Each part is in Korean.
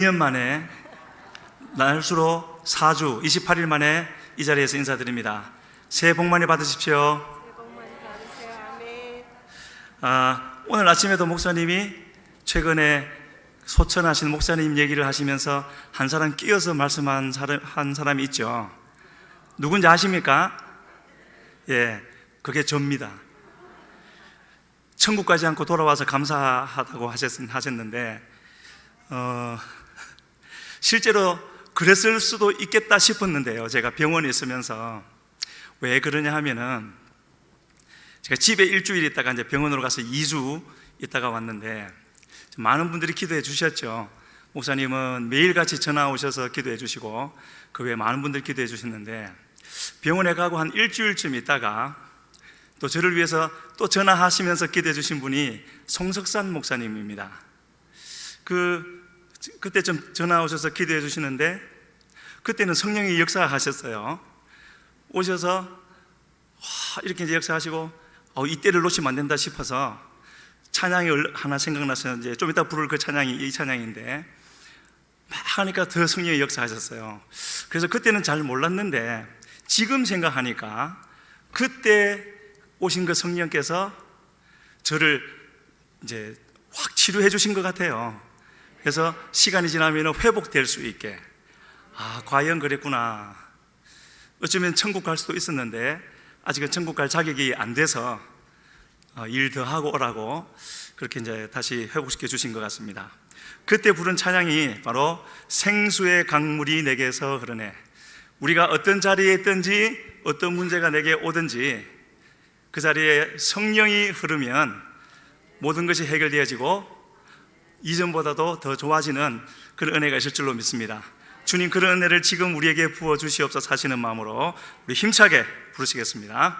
2년 만에 날수로 4주 28일 만에 이 자리에서 인사드립니다. 새해 복 많이 받으십시오. 새해 복 많이 받으세요. 아멘. 오늘 아침에도 목사님이 최근에 소천하신 목사님 얘기를 하시면서 한 사람 끼어서 말씀한 한 사람이 있죠. 누군지 아십니까? 예, 그게 저입니다. 천국 가지 않고 돌아와서 감사하다고 하셨는데 실제로 그랬을 수도 있겠다 싶었는데요. 제가 병원에 있으면서 왜 그러냐 하면은 제가 집에 일주일 있다가 이제 병원으로 가서 2주 있다가 왔는데 많은 분들이 기도해 주셨죠. 목사님은 매일같이 전화 오셔서 기도해 주시고 그 외에 많은 분들이 기도해 주셨는데 병원에 가고 한 일주일쯤 있다가 또 저를 위해서 또 전화하시면서 기도해 주신 분이 송석산 목사님입니다. 그때 좀 전화 오셔서 기도해 주시는데 그때는 성령이 역사하셨어요. 오셔서 이렇게 이제 역사하시고 이때를 놓치면 안 된다 싶어서 찬양이 하나 생각나서 이제 좀 이따 부를 그 찬양이 이 찬양인데 막 하니까 더 성령이 역사하셨어요. 그래서 그때는 잘 몰랐는데 지금 생각하니까 그때 오신 그 성령께서 저를 이제 확 치료해 주신 것 같아요. 그래서 시간이 지나면 회복될 수 있게 과연 그랬구나. 어쩌면 천국 갈 수도 있었는데 아직은 천국 갈 자격이 안 돼서 일 더 하고 오라고 그렇게 이제 다시 회복시켜 주신 것 같습니다. 그때 부른 찬양이 바로 생수의 강물이 내게서 흐르네. 우리가 어떤 자리에 있든지 어떤 문제가 내게 오든지 그 자리에 성령이 흐르면 모든 것이 해결되어지고 이전보다도 더 좋아지는 그런 은혜가 있을 줄로 믿습니다. 주님, 그런 은혜를 지금 우리에게 부어주시옵소서 하시는 마음으로 우리 힘차게 부르시겠습니다.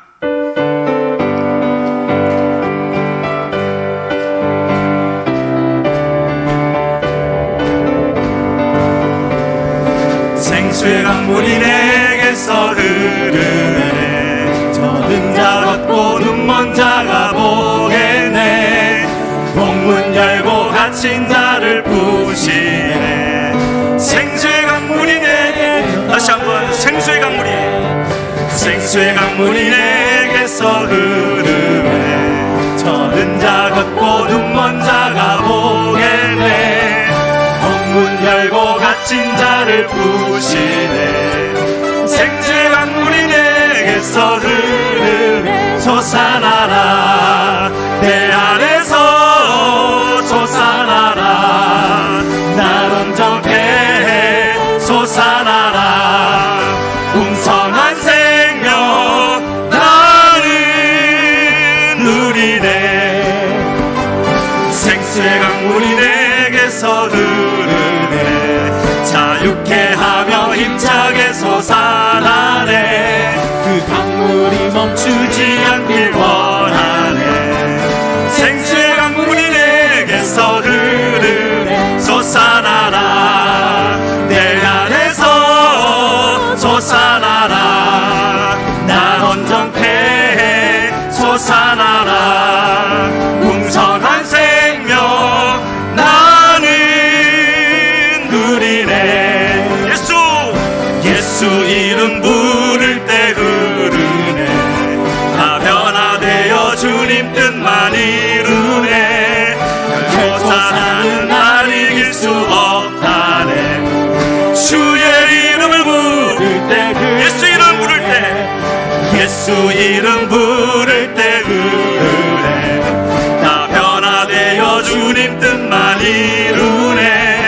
생수의 강물이 내게서 흐르네. 저는 자 걷고 눈먼 자가 보겠네. 복문 열고 갇힌 자를 부시네. 생수의 강물이 내게, 다시 한번 생수의 강물이 내게서 흐르네. 저는 자 걷고 눈먼 자가 보겠네. 복문 열고 갇힌 자를 부시네. 생수의 강물이 내게서 흐르네. 솟아나라 내 안에서 솟아나라. 날 온전케 솟아나라. 풍성한 생명 나는 누리네. 생수의 강물이 내게서 흐르네. 자유케 하며 힘차게 솟아나네. 그 강물이 멈추지 않길 원하네. 생수의 강물이 내게서 흐르네. 솟아나라 내 안에서 솟아나라. 난 온전케 솟아나라. 풍성한 생명 나는 누리네. 예수 이름 부를 때 흐르네. 다 변화되어 주님 뜻만 이루네. 솟아나는 날 이길 수 없다네. 주의 이름을 부를 때 예수 이름 부를 때 예수 이름 부를 때 흐르네. 다 변화되어 주님 뜻만 이루네.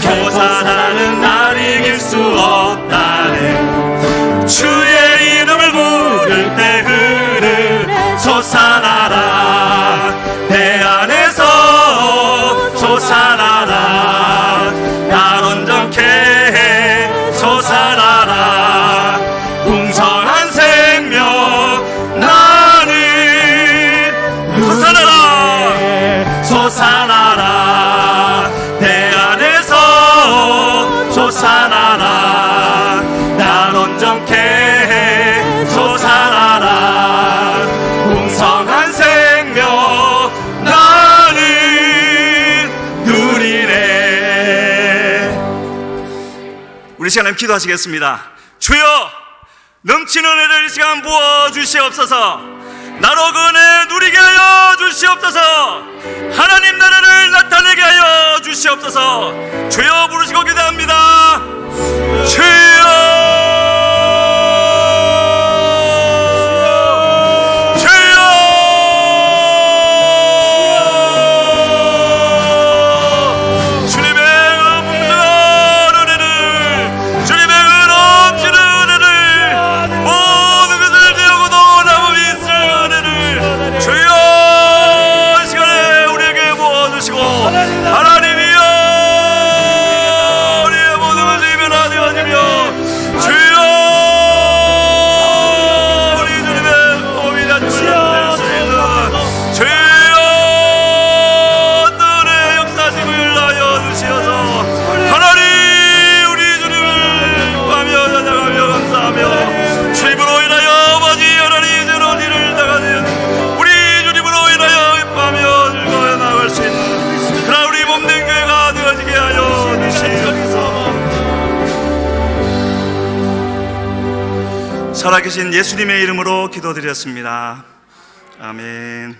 솟아나는 날 이길 수 없다네. 주의 이름을 부를 때 흐르네. 솟아나라 내 안에서 솟아나라. 날 온전케 솟아나라. 풍성한 생명 나는 솟아나라 솟아나라. 시간에 기도하시겠습니다. 주여, 넘치는 은혜를 이 시간 부어주시옵소서. 나로 그 은혜 누리게 하여 주시옵소서. 하나님 나라를 나타내게 하여 주시옵소서. 주여 부르시고 기도합니다. 주여, 살아계신 예수님의 이름으로 기도드렸습니다. 아멘.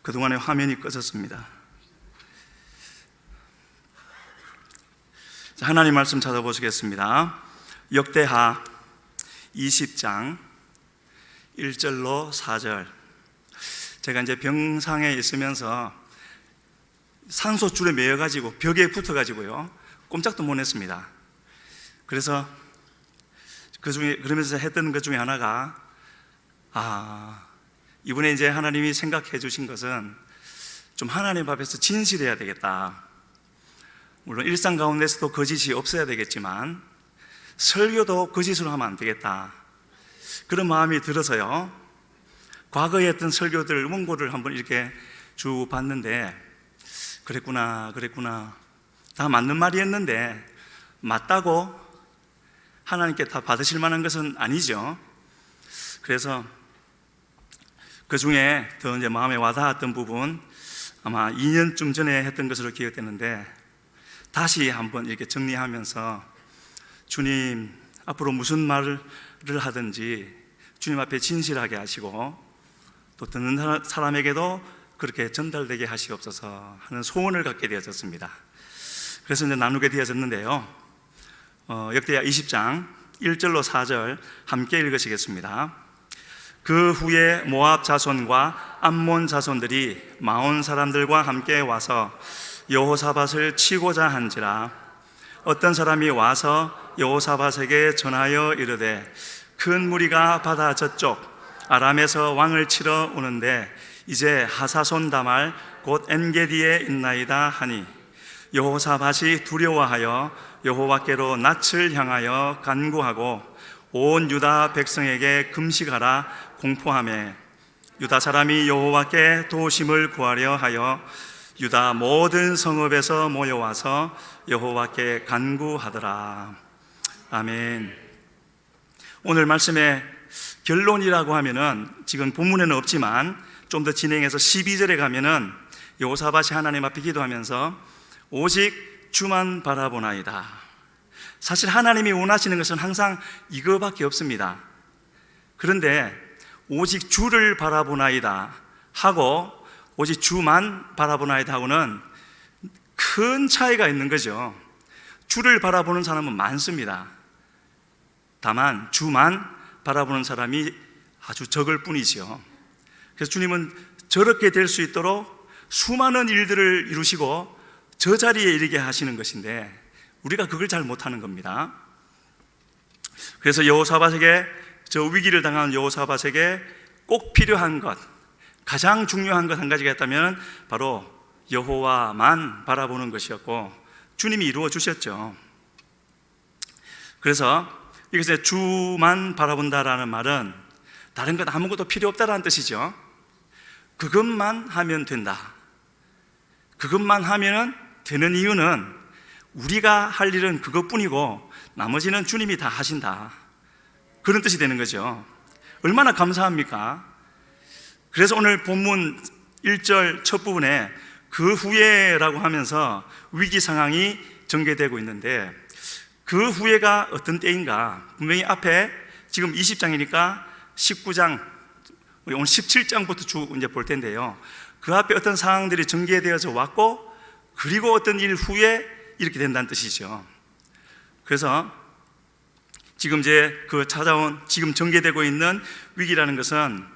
그동안에 화면이 꺼졌습니다. 자, 하나님 말씀 찾아보시겠습니다. 역대하 20장 1절로 4절. 제가 이제 병상에 있으면서 산소줄에 매여가지고 벽에 붙어가지고요, 꼼짝도 못 했습니다. 그래서 그러면서 했던 것 중에 하나가, 이번에 이제 하나님이 생각해 주신 것은 좀 하나님 앞에서 진실해야 되겠다. 물론 일상 가운데서도 거짓이 없어야 되겠지만 설교도 거짓으로 하면 안 되겠다. 그런 마음이 들어서요, 과거에 했던 설교들 원고를 한번 이렇게 쭉 봤는데, 그랬구나 다 맞는 말이었는데 맞다고 하나님께 다 받으실 만한 것은 아니죠. 그래서 그 중에 더 이제 마음에 와닿았던 부분, 아마 2년쯤 전에 했던 것으로 기억되는데, 다시 한번 이렇게 정리하면서 주님 앞으로 무슨 말을 하든지 주님 앞에 진실하게 하시고 또 듣는 사람에게도 그렇게 전달되게 하시옵소서 하는 소원을 갖게 되어졌습니다. 그래서 이제 나누게 되어졌는데요, 역대하 20장 1절로 4절 함께 읽으시겠습니다. 그 후에 모압 자손과 암몬 자손들이 마온 사람들과 함께 와서 여호사밧을 치고자 한지라. 어떤 사람이 와서 여호사밧에게 전하여 이르되, 큰 무리가 바다 저쪽 아람에서 왕을 치러 오는데 이제 하사손 다말 곧 엔게디에 있나이다 하니, 여호사밧이 두려워하여 여호와께로 낯을 향하여 간구하고 온 유다 백성에게 금식하라 공포하며, 유다 사람이 여호와께 도우심을 구하려 하여 유다 모든 성읍에서 모여와서 여호와께 간구하더라. 아멘. 오늘 말씀의 결론이라고 하면은 지금 본문에는 없지만 좀 더 진행해서 12절에 가면은 여호사밧이 하나님 앞에 기도하면서 오직 주만 바라보나이다. 사실 하나님이 원하시는 것은 항상 이거밖에 없습니다. 그런데 오직 주를 바라보나이다 하고 오직 주만 바라보나이다 하고는 큰 차이가 있는 거죠. 주를 바라보는 사람은 많습니다. 다만 주만 바라보는 사람이 아주 적을 뿐이죠. 그래서 주님은 저렇게 될 수 있도록 수많은 일들을 이루시고 저 자리에 이르게 하시는 것인데 우리가 그걸 잘 못하는 겁니다. 그래서 여호사밧에게, 저 위기를 당한 여호사밧에게 꼭 필요한 것, 가장 중요한 것 한 가지가 있다면 바로 여호와만 바라보는 것이었고, 주님이 이루어 주셨죠. 그래서 이것에 주만 바라본다라는 말은 다른 것 아무것도 필요 없다라는 뜻이죠. 그것만 하면 된다. 그것만 하면 되는 이유는 우리가 할 일은 그것뿐이고 나머지는 주님이 다 하신다, 그런 뜻이 되는 거죠. 얼마나 감사합니까? 그래서 오늘 본문 1절 첫 부분에 그 후에라고 하면서 위기 상황이 전개되고 있는데, 그 후에가 어떤 때인가? 분명히 앞에 지금 20장이니까 19장, 오늘 17장부터 쭉 이제 볼 텐데요. 그 앞에 어떤 상황들이 전개되어서 왔고, 그리고 어떤 일 후에 이렇게 된다는 뜻이죠. 그래서 지금 이제 그 찾아온, 지금 전개되고 있는 위기라는 것은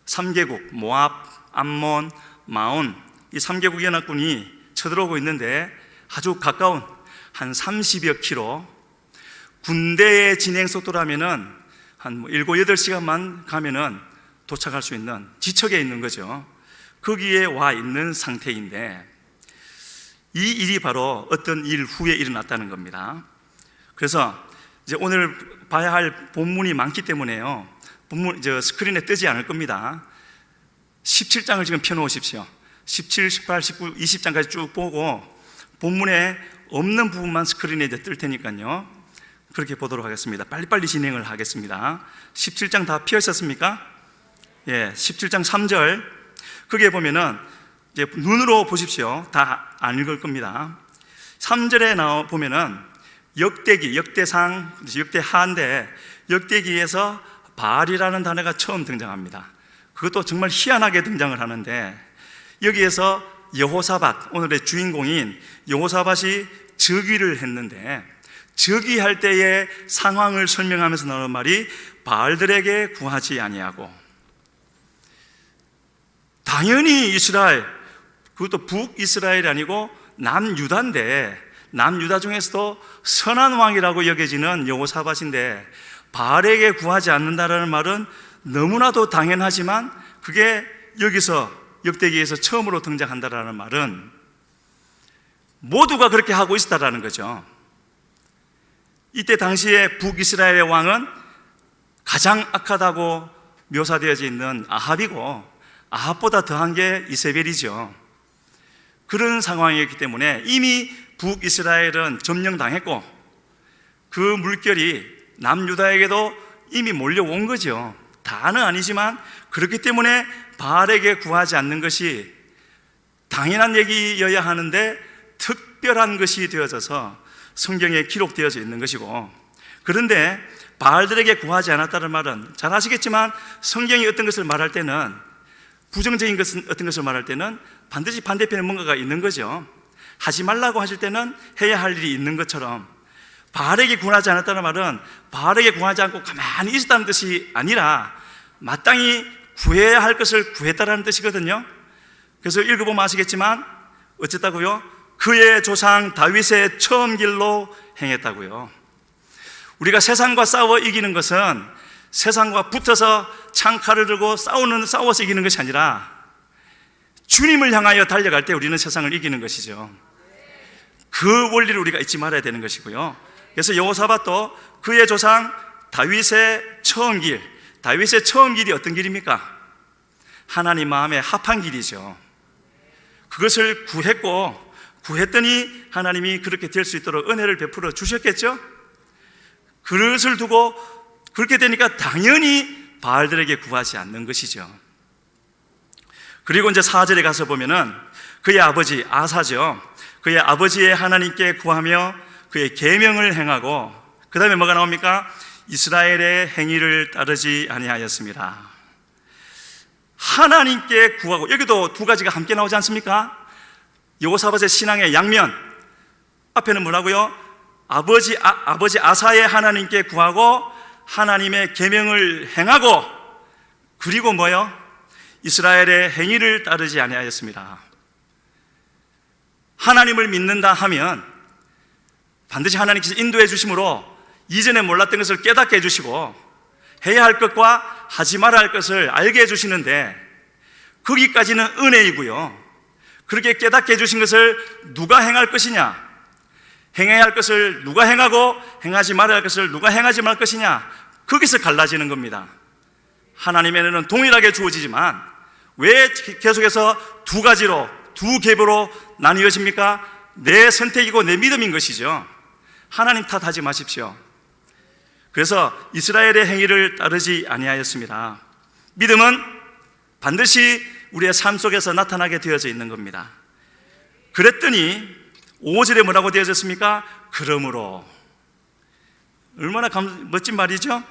3개국, 모압, 암몬, 마온, 이 3개국 연합군이 쳐들어오고 있는데, 아주 가까운 한 30여 킬로, 군대의 진행 속도라면은 한 7, 8시간만 가면은 도착할 수 있는 지척에 있는 거죠. 거기에 와 있는 상태인데, 이 일이 바로 어떤 일 후에 일어났다는 겁니다. 그래서 이제 오늘 봐야 할 본문이 많기 때문에요, 본문 스크린에 뜨지 않을 겁니다. 17장을 지금 펴놓으십시오. 17, 18, 19, 20장까지 쭉 보고 본문에 없는 부분만 스크린에 이제 뜰 테니까요, 그렇게 보도록 하겠습니다. 빨리빨리 진행을 하겠습니다. 17장 다 펴셨습니까? 예, 17장 3절. 거기에 보면은 이제 눈으로 보십시오. 다 안 읽을 겁니다. 3절에 보면은 역대기, 역대상, 역대하인데, 역대기에서 바알이라는 단어가 처음 등장합니다. 그것도 정말 희한하게 등장을 하는데, 여기에서 여호사밧, 오늘의 주인공인 여호사밧이 즉위를 했는데, 즉위할 때의 상황을 설명하면서 나오는 말이 바알들에게 구하지 아니하고, 당연히 이스라엘, 그것도 북이스라엘이 아니고 남유다인데, 남유다 중에서도 선한 왕이라고 여겨지는 여호사밧인데 바알에게 구하지 않는다라는 말은 너무나도 당연하지만, 그게 여기서 역대기에서 처음으로 등장한다라는 말은 모두가 그렇게 하고 있었다라는 거죠. 이때 당시에 북이스라엘의 왕은 가장 악하다고 묘사되어져 있는 아합이고, 아합보다 더한 게 이세벨이죠. 그런 상황이었기 때문에 이미 북이스라엘은 점령당했고, 그 물결이 남유다에게도 이미 몰려온 거죠. 다는 아니지만 그렇기 때문에 바알에게 구하지 않는 것이 당연한 얘기여야 하는데 특별한 것이 되어져서 성경에 기록되어져 있는 것이고, 그런데 바알들에게 구하지 않았다는 말은 잘 아시겠지만, 성경이 어떤 것을 말할 때는, 부정적인 것은 어떤 것을 말할 때는 반드시 반대편에 뭔가가 있는 거죠. 하지 말라고 하실 때는 해야 할 일이 있는 것처럼, 바알에게 구하지 않았다는 말은 바알에게 구하지 않고 가만히 있었다는 뜻이 아니라 마땅히 구해야 할 것을 구했다라는 뜻이거든요. 그래서 읽어보면 아시겠지만 어쨌다고요? 그의 조상 다윗의 처음 길로 행했다고요. 우리가 세상과 싸워 이기는 것은 세상과 붙어서 창칼을 들고 싸워서 이기는 것이 아니라 주님을 향하여 달려갈 때 우리는 세상을 이기는 것이죠. 그 원리를 우리가 잊지 말아야 되는 것이고요. 그래서 여호사밧도 그의 조상 다윗의 처음 길, 다윗의 처음 길이 어떤 길입니까? 하나님 마음에 합한 길이죠. 그것을 구했더니 하나님이 그렇게 될 수 있도록 은혜를 베풀어 주셨겠죠? 그것을 두고 그렇게 되니까 당연히 바알들에게 구하지 않는 것이죠. 그리고 이제 4절에 가서 보면은 그의 아버지 아사죠. 그의 아버지의 하나님께 구하며 그의 계명을 행하고, 그 다음에 뭐가 나옵니까? 이스라엘의 행위를 따르지 아니하였습니다. 하나님께 구하고, 여기도 두 가지가 함께 나오지 않습니까? 여호사밧의 신앙의 양면, 앞에는 뭐라고요? 아버지 아사의 하나님께 구하고 하나님의 계명을 행하고, 그리고 뭐요? 이스라엘의 행위를 따르지 아니하였습니다. 하나님을 믿는다 하면 반드시 하나님께서 인도해 주심으로 이전에 몰랐던 것을 깨닫게 해주시고 해야 할 것과 하지 말아야 할 것을 알게 해주시는데, 거기까지는 은혜이고요. 그렇게 깨닫게 해주신 것을 누가 행할 것이냐, 행해야 할 것을 누가 행하고 행하지 말아야 할 것을 누가 행하지 말 것이냐, 거기서 갈라지는 겁니다. 하나님의 은혜는 동일하게 주어지지만 왜 계속해서 두 가지로, 두 계보로 나뉘어집니까? 내 선택이고 내 믿음인 것이죠. 하나님 탓하지 마십시오. 그래서 이스라엘의 행위를 따르지 아니하였습니다. 믿음은 반드시 우리의 삶 속에서 나타나게 되어져 있는 겁니다. 그랬더니 5절에 뭐라고 되어졌습니까? 그러므로. 얼마나 멋진 말이죠?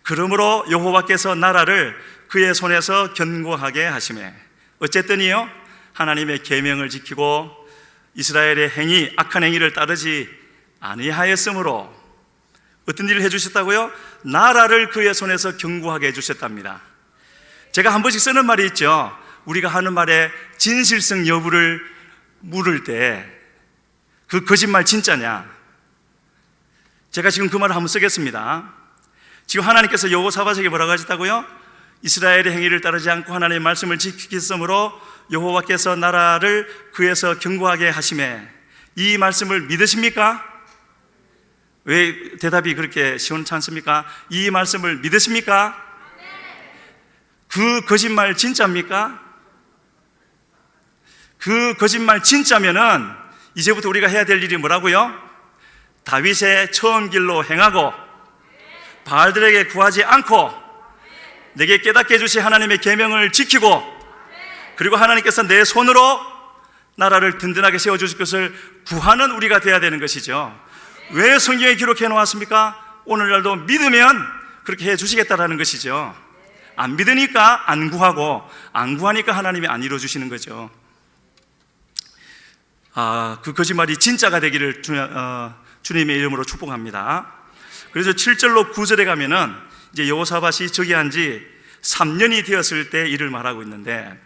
그러므로 여호와께서 나라를 그의 손에서 견고하게 하시매. 어쨌든요, 하나님의 계명을 지키고 이스라엘의 행위, 악한 행위를 따르지 아니하였으므로 어떤 일을 해주셨다고요? 나라를 그의 손에서 견고하게 해주셨답니다. 제가 한 번씩 쓰는 말이 있죠. 우리가 하는 말의 진실성 여부를 물을 때 그 거짓말 진짜냐? 제가 지금 그 말을 한번 쓰겠습니다. 지금 하나님께서 여호사밧에게 뭐라고 하셨다고요? 이스라엘의 행위를 따르지 않고 하나님의 말씀을 지키므로 여호와께서 나라를 그에서 견고하게 하시매. 이 말씀을 믿으십니까? 왜 대답이 그렇게 시원치 않습니까? 이 말씀을 믿으십니까? 그 거짓말 진짜입니까? 그 거짓말 진짜면은 이제부터 우리가 해야 될 일이 뭐라고요? 다윗의 처음 길로 행하고 바알들에게 구하지 않고 내게 깨닫게 해주신 하나님의 계명을 지키고 그리고 하나님께서 내 손으로 나라를 든든하게 세워주실 것을 구하는 우리가 되어야 되는 것이죠. 왜 성경에 기록해 놓았습니까? 오늘날도 믿으면 그렇게 해주시겠다라는 것이죠. 안 믿으니까 안 구하고 안 구하니까 하나님이 안 이루어주시는 거죠. 그 거짓말이 진짜가 되기를 주님의 이름으로 축복합니다. 그래서 7절로 9절에 가면은 이제 여호사밧이 즉위한 지 3년이 되었을 때 일을 말하고 있는데,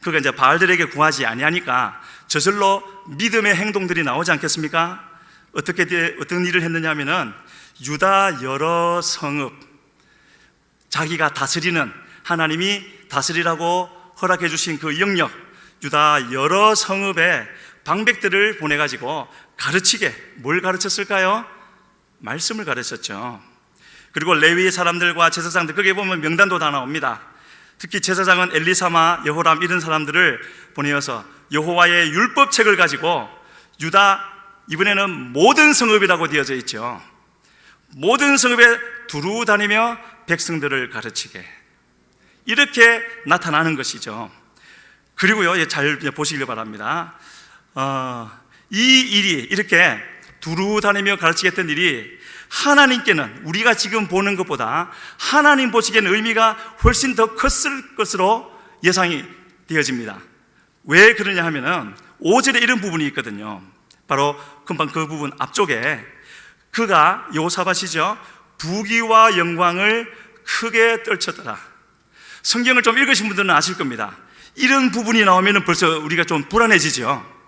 그가 이제 바알들에게 구하지 아니하니까 저절로 믿음의 행동들이 나오지 않겠습니까? 어떤 일을 했느냐 하면은 유다 여러 성읍, 자기가 다스리는, 하나님이 다스리라고 허락해 주신 그 영역, 유다 여러 성읍에 방백들을 보내가지고 가르치게, 뭘 가르쳤을까요? 말씀을 가르쳤죠. 그리고 레위 사람들과 제사장들, 거기에 보면 명단도 다 나옵니다. 특히 제사장은 엘리사마, 여호람 이런 사람들을 보내어서 여호와의 율법책을 가지고 유다, 이번에는 모든 성읍이라고 되어져 있죠. 모든 성읍에 두루 다니며 백성들을 가르치게, 이렇게 나타나는 것이죠. 그리고요, 잘 보시길 바랍니다. 이 일이, 이렇게 두루 다니며 가르치게 했던 일이 하나님께는, 우리가 지금 보는 것보다 하나님 보시기에는 의미가 훨씬 더 컸을 것으로 예상이 되어집니다. 왜 그러냐 하면은 5절에 이런 부분이 있거든요. 바로 금방 그 부분 앞쪽에, 그가, 여호사밧이죠, 부귀와 영광을 크게 떨쳤더라. 성경을 좀 읽으신 분들은 아실 겁니다. 이런 부분이 나오면 벌써 우리가 좀 불안해지죠.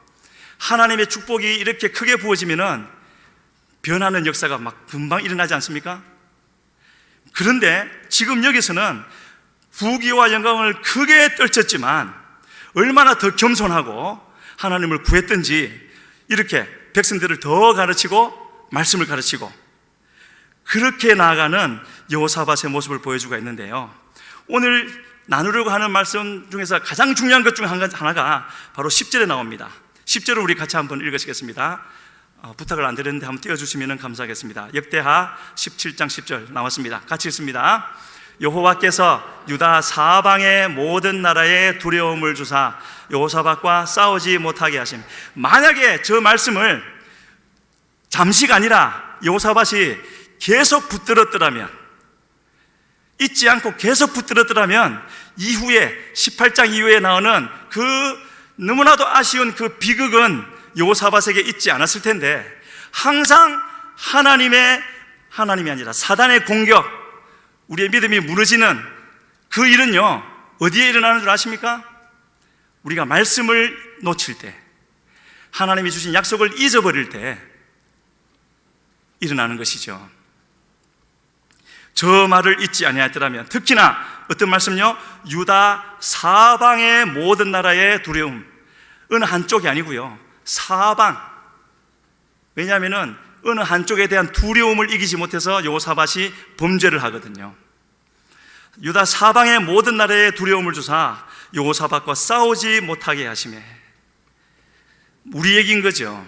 하나님의 축복이 이렇게 크게 부어지면은 변하는 역사가 막 금방 일어나지 않습니까? 그런데 지금 여기서는 부귀와 영광을 크게 떨쳤지만 얼마나 더 겸손하고 하나님을 구했던지, 이렇게 백성들을 더 가르치고 말씀을 가르치고 그렇게 나아가는 여호사밧의 모습을 보여주고 있는데요, 오늘 나누려고 하는 말씀 중에서 가장 중요한 것 중 하나가 바로 10절에 나옵니다. 10절을 우리 같이 한번 읽으시겠습니다. 부탁을 안 드렸는데 한번 띄워주시면 감사하겠습니다. 역대하 17장 10절 나왔습니다. 같이 읽습니다. 여호와께서 유다 사방의 모든 나라에 두려움을 주사 여호사밧과 싸우지 못하게 하심. 만약에 저 말씀을 잠시가 아니라 여호사밧이 계속 붙들었더라면, 잊지 않고 계속 붙들었더라면 이후에 18장 이후에 나오는 그 너무나도 아쉬운 그 비극은 여호사밧에게 있지 않았을 텐데, 항상 하나님이 아니라 사단의 공격, 우리의 믿음이 무너지는 그 일은요, 어디에 일어나는 줄 아십니까? 우리가 말씀을 놓칠 때, 하나님이 주신 약속을 잊어버릴 때 일어나는 것이죠. 저 말을 잊지 아니하였더라면, 특히나 어떤 말씀요? 유다 사방의 모든 나라의 두려움. 어느 한쪽이 아니고요, 사방. 왜냐하면 어느 한쪽에 대한 두려움을 이기지 못해서 여호사밧이 범죄를 하거든요. 유다 사방의 모든 나라의 두려움을 주사 여호사밧과 싸우지 못하게 하시매. 우리 얘기인 거죠.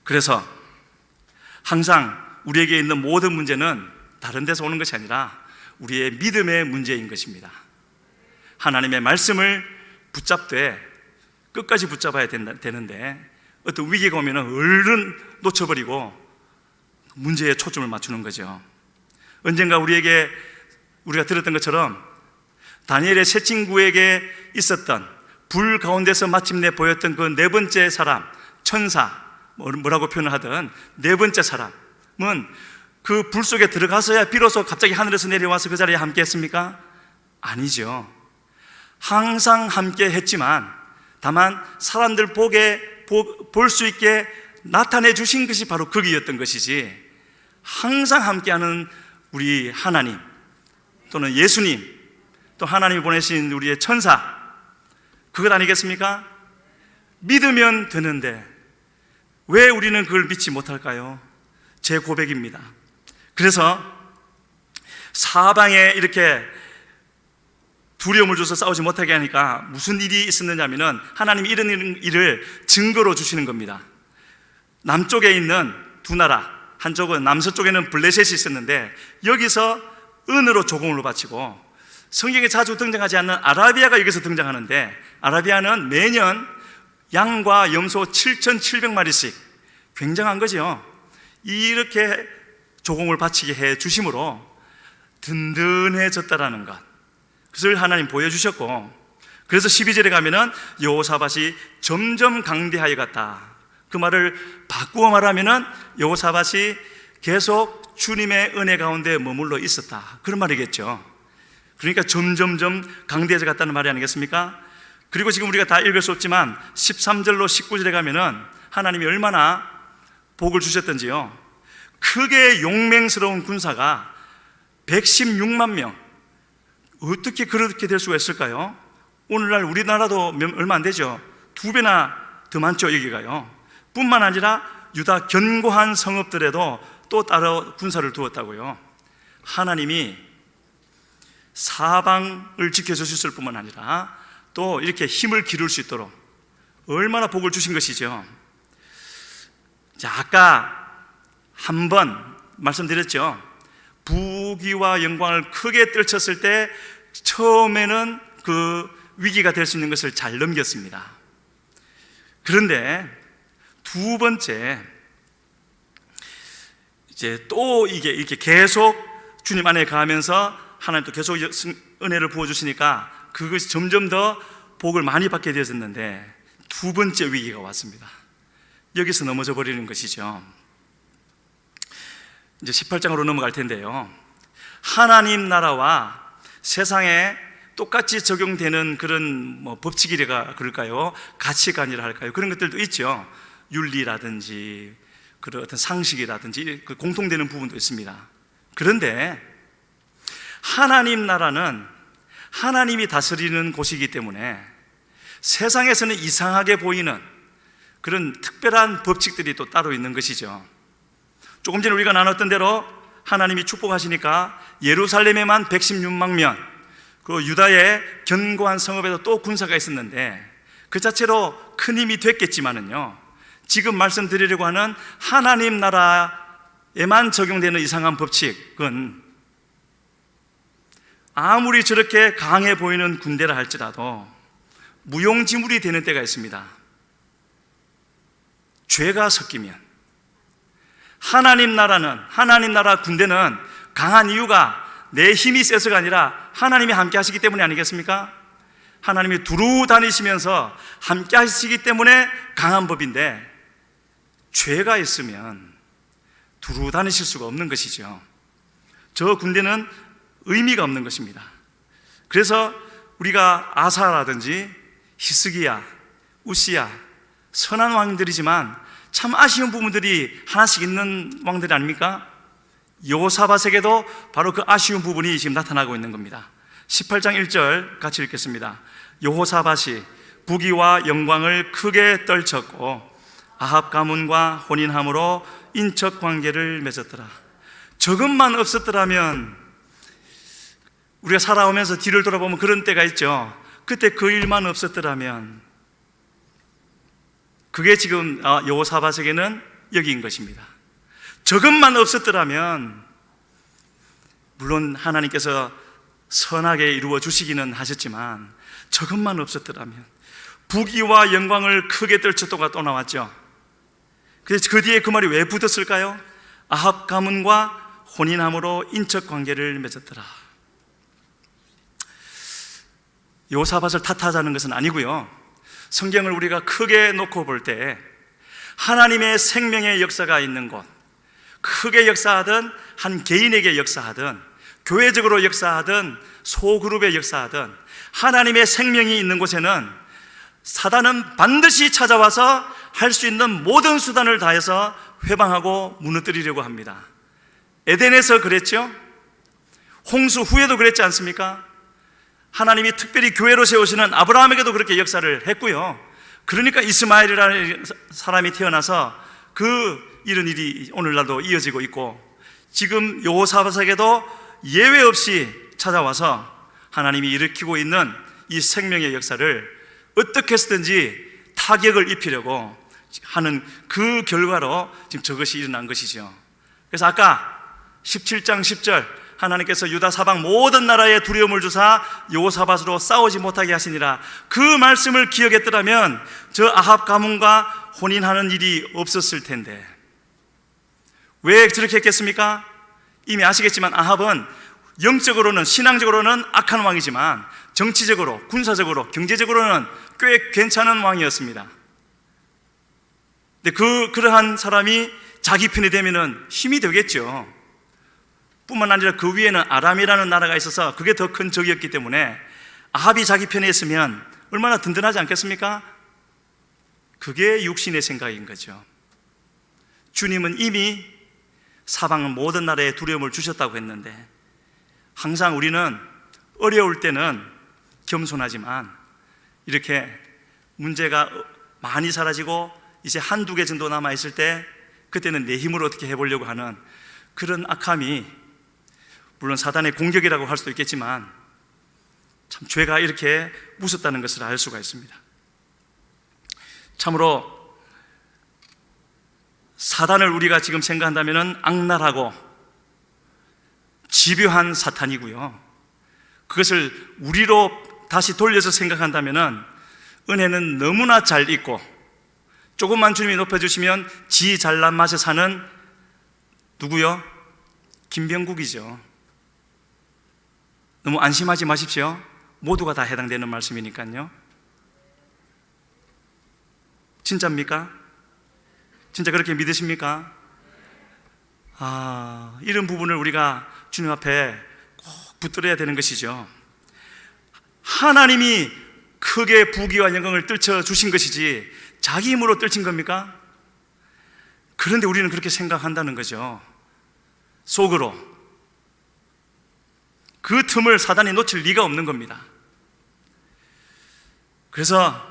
그래서 항상 우리에게 있는 모든 문제는 다른 데서 오는 것이 아니라 우리의 믿음의 문제인 것입니다. 하나님의 말씀을 붙잡되 끝까지 붙잡아야 되는데 어떤 위기가 오면 얼른 놓쳐버리고 문제에 초점을 맞추는 거죠. 언젠가 우리가 들었던 것처럼 다니엘의 세 친구에게 있었던 불 가운데서 마침내 보였던 그 네 번째 사람, 천사, 뭐라고 표현을 하든 네 번째 사람은 그 불 속에 들어가서야 비로소 갑자기 하늘에서 내려와서 그 자리에 함께 했습니까? 아니죠. 항상 함께 했지만 다만 사람들 볼 수 있게 나타내 주신 것이 바로 거기였던 것이지, 항상 함께하는 우리 하나님 또는 예수님, 또 하나님이 보내신 우리의 천사, 그것 아니겠습니까? 믿으면 되는데 왜 우리는 그걸 믿지 못할까요? 제 고백입니다. 그래서 사방에 이렇게 두려움을 줘서 싸우지 못하게 하니까 무슨 일이 있었느냐면은 하나님이 이런 일을 증거로 주시는 겁니다. 남쪽에 있는 두 나라, 한쪽은 남서쪽에는 블레셋이 있었는데 여기서 은으로 조공을 바치고, 성경에 자주 등장하지 않는 아라비아가 여기서 등장하는데, 아라비아는 매년 양과 염소 7,700마리씩, 굉장한 거죠. 이렇게 조공을 바치게 해 주심으로 든든해졌다라는 것, 그것을 하나님 보여주셨고, 그래서 12절에 가면은 여호사밧이 점점 강대하여 갔다. 그 말을 바꾸어 말하면은 여호사밧이 계속 주님의 은혜 가운데 머물러 있었다, 그런 말이겠죠. 그러니까 점점점 강대해져 갔다는 말이 아니겠습니까? 그리고 지금 우리가 다 읽을 수 없지만 13절로 19절에 가면은 하나님이 얼마나 복을 주셨던지요. 크게 용맹스러운 군사가 116만 명, 어떻게 그렇게 될 수가 있을까요? 오늘날 우리나라도 얼마 안 되죠. 2배나 더 많죠, 여기가요. 뿐만 아니라 유다 견고한 성읍들에도 또 따로 군사를 두었다고요. 하나님이 사방을 지켜주셨을 뿐만 아니라 또 이렇게 힘을 기를 수 있도록 얼마나 복을 주신 것이죠. 자, 아까 한번 말씀드렸죠. 부귀와 영광을 크게 떨쳤을 때 처음에는 그 위기가 될 수 있는 것을 잘 넘겼습니다. 그런데 두 번째, 이제 또 이게 이렇게 계속 주님 안에 가면서 하나님 또 계속 은혜를 부어주시니까 그것이 점점 더 복을 많이 받게 되었는데, 두 번째 위기가 왔습니다. 여기서 넘어져 버리는 것이죠. 이제 18장으로 넘어갈 텐데요. 하나님 나라와 세상에 똑같이 적용되는 그런 법칙이라 그럴까요? 가치관이라 할까요? 그런 것들도 있죠. 윤리라든지 그런 어떤 상식이라든지 그 공통되는 부분도 있습니다. 그런데 하나님 나라는 하나님이 다스리는 곳이기 때문에 세상에서는 이상하게 보이는 그런 특별한 법칙들이 또 따로 있는 것이죠. 조금 전에 우리가 나눴던 대로 하나님이 축복하시니까 예루살렘에만 116만 명, 그리고 유다의 견고한 성읍에도 또 군사가 있었는데 그 자체로 큰 힘이 됐겠지만은요, 지금 말씀드리려고 하는 하나님 나라에만 적용되는 이상한 법칙은 아무리 저렇게 강해 보이는 군대라 할지라도 무용지물이 되는 때가 있습니다. 죄가 섞이면. 하나님 나라 군대는 강한 이유가 내 힘이 세서가 아니라 하나님이 함께 하시기 때문에 아니겠습니까? 하나님이 두루 다니시면서 함께 하시기 때문에 강한 법인데, 죄가 있으면 두루 다니실 수가 없는 것이죠. 저 군대는 의미가 없는 것입니다. 그래서 우리가 아사라든지 히스기야, 우시야, 선한 왕들이지만 참 아쉬운 부분들이 하나씩 있는 왕들이 아닙니까? 여호사밧에게도 바로 그 아쉬운 부분이 지금 나타나고 있는 겁니다. 18장 1절 같이 읽겠습니다. 여호사밧이 부귀와 영광을 크게 떨쳤고 아합 가문과 혼인함으로 인척 관계를 맺었더라. 저것만 없었더라면, 우리가 살아오면서 뒤를 돌아보면 그런 때가 있죠. 그때 그 일만 없었더라면, 그게 지금 여호사밧에게는 여기인 것입니다. 저것만 없었더라면, 물론 하나님께서 선하게 이루어 주시기는 하셨지만 저것만 없었더라면 부귀와 영광을 크게 떨쳤다가 또 나왔죠. 그래서 그 뒤에 그 말이 왜 붙었을까요? 아합 가문과 혼인함으로 인척 관계를 맺었더라. 요사밧을 탓하자는 것은 아니고요, 성경을 우리가 크게 놓고 볼 때 하나님의 생명의 역사가 있는 곳, 크게 역사하든 한 개인에게 역사하든 교회적으로 역사하든 소그룹의 역사하든 하나님의 생명이 있는 곳에는 사단은 반드시 찾아와서 할 수 있는 모든 수단을 다해서 회방하고 무너뜨리려고 합니다. 에덴에서 그랬죠. 홍수 후에도 그랬지 않습니까? 하나님이 특별히 교회로 세우시는 아브라함에게도 그렇게 역사를 했고요. 그러니까 이스마엘이라는 사람이 태어나서 그 이런 일이 오늘날도 이어지고 있고, 지금 여호사밧에게도 예외 없이 찾아와서 하나님이 일으키고 있는 이 생명의 역사를 어떻게 해서든지 타격을 입히려고 하는 그 결과로 지금 저것이 일어난 것이죠. 그래서 아까 17장 10절 하나님께서 유다 사방 모든 나라에 두려움을 주사 여호사밧으로 싸우지 못하게 하시니라, 그 말씀을 기억했더라면 저 아합 가문과 혼인하는 일이 없었을 텐데 왜 저렇게 했겠습니까? 이미 아시겠지만 아합은 영적으로는, 신앙적으로는 악한 왕이지만 정치적으로, 군사적으로, 경제적으로는 꽤 괜찮은 왕이었습니다. 근데 그러한 사람이 자기 편이 되면은 힘이 되겠죠. 뿐만 아니라 그 위에는 아람이라는 나라가 있어서 그게 더 큰 적이었기 때문에 아합이 자기 편에 있으면 얼마나 든든하지 않겠습니까? 그게 육신의 생각인 거죠. 주님은 이미 사방 모든 나라에 두려움을 주셨다고 했는데, 항상 우리는 어려울 때는 겸손하지만 이렇게 문제가 많이 사라지고 이제 한두 개 정도 남아있을 때 그때는 내 힘으로 어떻게 해보려고 하는 그런 악함이, 물론 사단의 공격이라고 할 수도 있겠지만 참 죄가 이렇게 무섭다는 것을 알 수가 있습니다. 참으로 사단을 우리가 지금 생각한다면 악랄하고 집요한 사탄이고요, 그것을 우리로 다시 돌려서 생각한다면 은혜는 너무나 잘 있고 조금만 주님이 높여주시면 지 잘난 맛에 사는 누구요? 김병국이죠. 너무 안심하지 마십시오. 모두가 다 해당되는 말씀이니까요. 진짜입니까? 진짜 그렇게 믿으십니까? 이런 부분을 우리가 주님 앞에 꼭 붙들어야 되는 것이죠. 하나님이 크게 부귀와 영광을 떨쳐 주신 것이지 자기 힘으로 떨친 겁니까? 그런데 우리는 그렇게 생각한다는 거죠. 속으로. 그 틈을 사단이 놓칠 리가 없는 겁니다. 그래서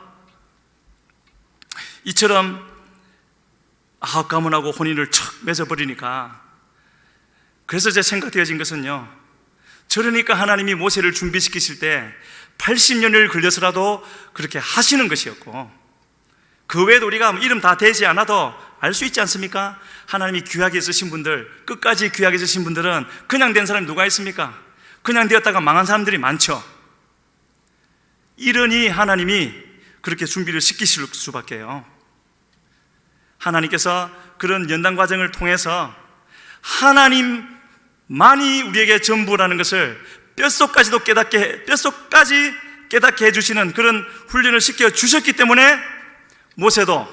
이처럼 아합 가문하고 혼인을 척 맺어버리니까, 그래서 제 생각되어진 것은요, 저러니까 하나님이 모세를 준비시키실 때 80년을 걸려서라도 그렇게 하시는 것이었고, 그 외에도 우리가 이름 다 대지 않아도 알 수 있지 않습니까? 하나님이 귀하게 쓰신 분들, 끝까지 귀하게 쓰신 분들은 그냥 된 사람이 누가 있습니까? 그냥 되었다가 망한 사람들이 많죠. 이러니 하나님이 그렇게 준비를 시키실 수밖에요. 하나님께서 그런 연단 과정을 통해서 하나님만이 우리에게 전부라는 것을 뼛속까지 깨닫게 해주시는 그런 훈련을 시켜 주셨기 때문에 모세도,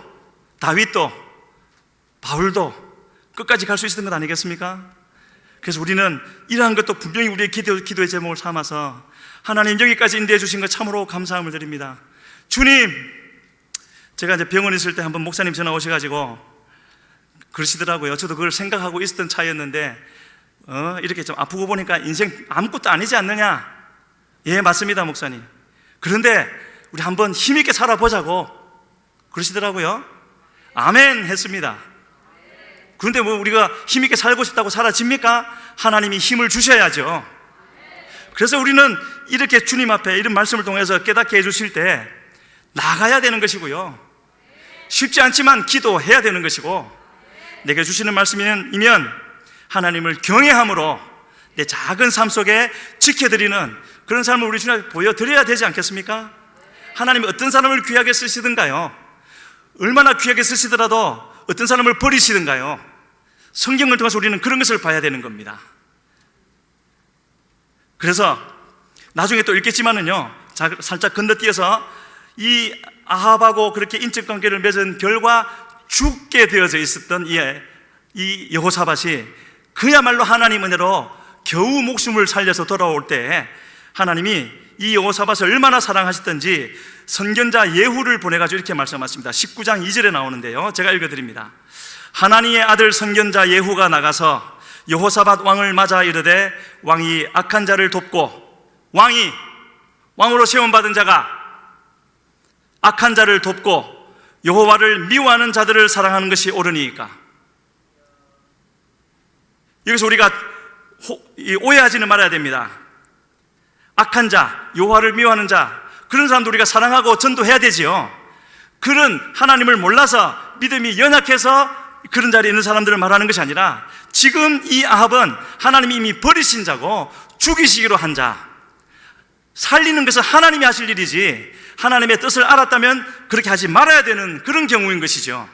다윗도, 바울도 끝까지 갈 수 있었던 것 아니겠습니까? 그래서 우리는 이러한 것도 분명히 우리의 기도의 제목을 삼아서 하나님 여기까지 인도해 주신 것 참으로 감사함을 드립니다. 주님, 제가 이제 병원에 있을 때 한번 목사님 전화 오셔가지고 그러시더라고요. 저도 그걸 생각하고 있었던 차였는데 이렇게 좀 아프고 보니까 인생 아무것도 아니지 않느냐? 예, 맞습니다, 목사님. 그런데 우리 한번 힘있게 살아보자고 그러시더라고요. 아멘 했습니다. 그런데 뭐 우리가 힘있게 살고 싶다고 사라집니까? 하나님이 힘을 주셔야죠. 그래서 우리는 이렇게 주님 앞에 이런 말씀을 통해서 깨닫게 해주실 때 나가야 되는 것이고요, 쉽지 않지만 기도해야 되는 것이고, 내게 주시는 말씀이면 하나님을 경외함으로 내 작은 삶 속에 지켜드리는 그런 삶을 우리 주님께 보여드려야 되지 않겠습니까? 하나님이 어떤 사람을 귀하게 쓰시든가요, 얼마나 귀하게 쓰시더라도 어떤 사람을 버리시든가요, 성경을 통해서 우리는 그런 것을 봐야 되는 겁니다. 그래서 나중에 또 읽겠지만은요, 살짝 건너뛰어서 이 아합하고 그렇게 인척관계를 맺은 결과 죽게 되어져 있었던 이 여호사밧이 그야말로 하나님 은혜로 겨우 목숨을 살려서 돌아올 때 하나님이 이 여호사밧을 얼마나 사랑하셨던지 선견자 예후를 보내가지고 이렇게 말씀하십니다. 19장 2절에 나오는데요, 제가 읽어드립니다. 하나님의 아들 선견자 예후가 나가서 여호사밧 왕을 맞아 이르되 왕이 악한 자를 돕고, 왕으로 세움받은 자가 악한 자를 돕고 여호와를 미워하는 자들을 사랑하는 것이 옳으니까. 여기서 우리가 오해하지는 말아야 됩니다. 악한 자, 여호와를 미워하는 자, 그런 사람도 우리가 사랑하고 전도해야 되지요. 그런 하나님을 몰라서 믿음이 연약해서 그런 자리에 있는 사람들을 말하는 것이 아니라, 지금 이 아합은 하나님이 이미 버리신 자고 죽이시기로 한 자, 살리는 것은 하나님이 하실 일이지 하나님의 뜻을 알았다면 그렇게 하지 말아야 되는 그런 경우인 것이죠.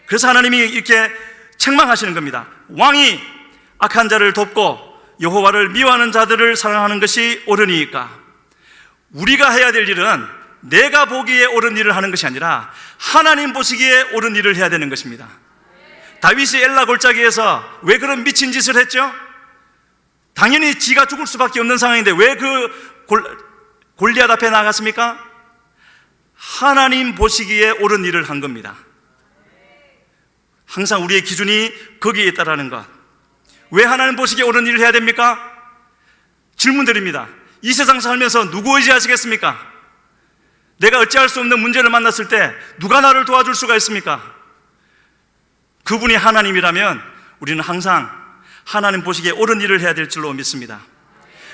그래서 하나님이 이렇게 책망하시는 겁니다. 왕이 악한 자를 돕고 여호와를 미워하는 자들을 사랑하는 것이 옳으니까. 우리가 해야 될 일은 내가 보기에 옳은 일을 하는 것이 아니라 하나님 보시기에 옳은 일을 해야 되는 것입니다. 다윗이 엘라 골짜기에서 왜 그런 미친 짓을 했죠? 당연히 지가 죽을 수밖에 없는 상황인데 왜 그 골리앗 앞에 나갔습니까? 하나님 보시기에 옳은 일을 한 겁니다. 항상 우리의 기준이 거기에 있다라는 것. 왜 하나님 보시기에 옳은 일을 해야 됩니까? 질문 드립니다. 이 세상 살면서 누구 의지하시겠습니까? 내가 어찌할 수 없는 문제를 만났을 때 누가 나를 도와줄 수가 있습니까? 그분이 하나님이라면 우리는 항상 하나님 보시기에 옳은 일을 해야 될 줄로 믿습니다.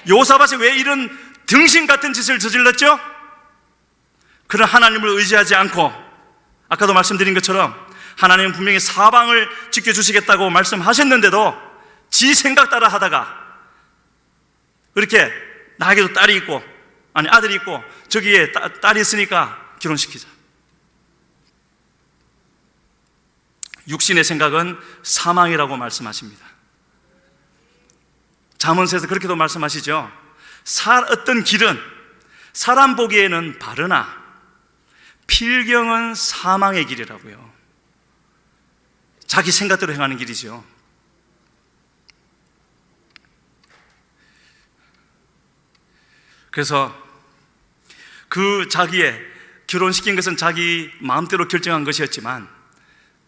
여호사밧이 왜 이런 등신 같은 짓을 저질렀죠? 그런 하나님을 의지하지 않고, 아까도 말씀드린 것처럼 하나님은 분명히 사방을 지켜주시겠다고 말씀하셨는데도 지 생각 따라 하다가, 그렇게 나에게도 딸이 있고, 아니 아들이 있고 저기에 딸이 있으니까 결혼시키자. 육신의 생각은 사망이라고 말씀하십니다. 잠언서에서 그렇게도 말씀하시죠. 어떤 길은 사람 보기에는 바르나 필경은 사망의 길이라고요. 자기 생각대로 행하는 길이죠. 그래서 그 자기의 결혼시킨 것은 자기 마음대로 결정한 것이었지만